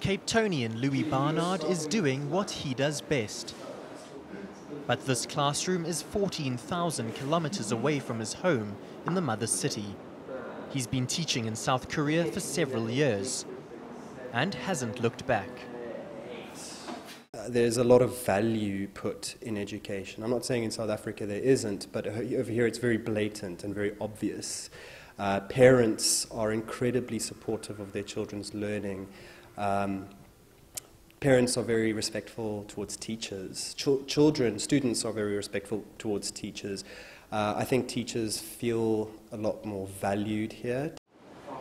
Cape Townian Louis Barnard is doing what he does best. But this classroom is 14,000 kilometers away from his home in the mother city. He's been teaching in South Korea for several years and hasn't looked back. There's a lot of value put in education. I'm not saying in South Africa there isn't, but over here it's very blatant and very obvious. Parents are incredibly supportive of their children's learning. Parents are very respectful towards teachers. Students are very respectful towards teachers. I think teachers feel a lot more valued here.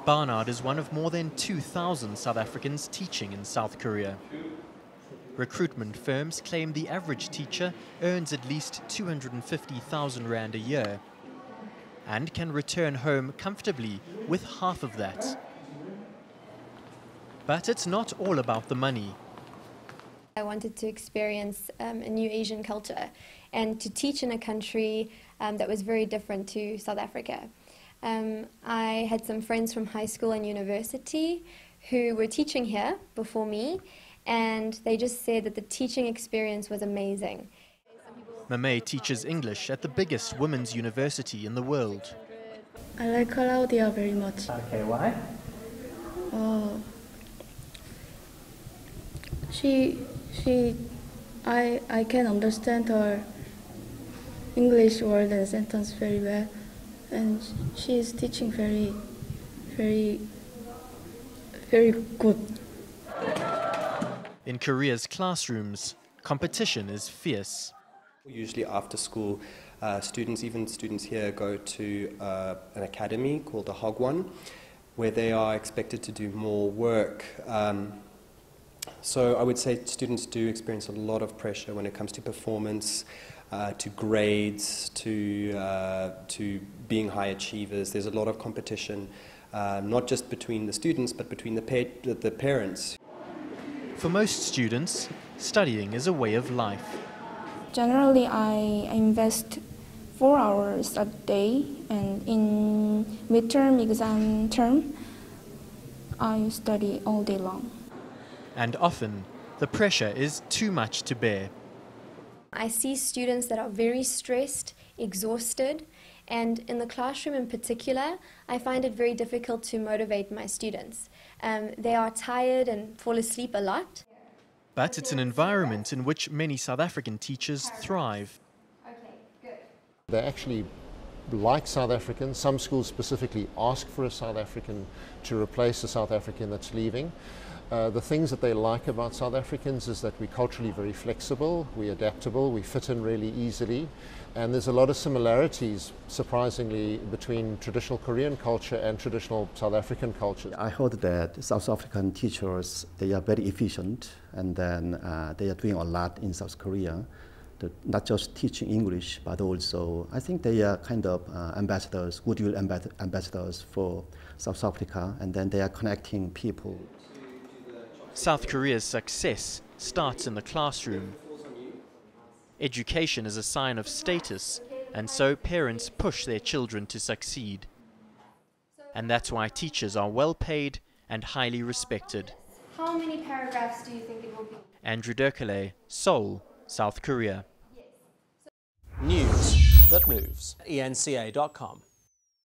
Barnard is one of more than 2,000 South Africans teaching in South Korea. Recruitment firms claim the average teacher earns at least 250,000 rand a year and can return home comfortably with half of that. But it's not all about the money. I wanted to experience a new Asian culture and to teach in a country that was very different to South Africa. I had some friends from high school and university who were teaching here before me, and they just said that the teaching experience was amazing. MAMET teaches English at the biggest women's university in the world. I like CLAUDIA very much. Okay, why? I can understand her English word and sentence very well, and she is teaching very good. In Korea's classrooms, competition is fierce. Usually after school, even students here go to an academy called the Hagwon, where they are expected to do more work. So I would say students do experience a lot of pressure when it comes to performance, to grades, to being high achievers. There's a lot of competition, not just between the students, but between the parents. For most students, studying is a way of life. Generally, I invest 4 hours a day, and in midterm exam term, I study all day long. And often, the pressure is too much to bear. I see students that are very stressed, exhausted, and in the classroom in particular, I find it very difficult to motivate my students. They are tired and fall asleep a lot. But it's an environment in which many South African teachers thrive. They actually like South Africans. Some schools specifically ask for a South African to replace a South African that's leaving. The things that they like about South Africans is that we're culturally very flexible, we're adaptable, we fit in really easily, and there's a lot of similarities, surprisingly, between traditional Korean culture and traditional South African culture. I heard that South African teachers, they are very efficient, and then they are doing a lot in South Korea, not just teaching English, but also I think they are kind of ambassadors, goodwill ambassadors for South Africa, and then they are connecting people. South Korea's success starts in the classroom. Education is a sign of status, and so parents push their children to succeed. And that's why teachers are well paid and highly respected. How many paragraphs do you think it will be? Andrew Derkele, Seoul, South Korea. News that moves. eNCA.com.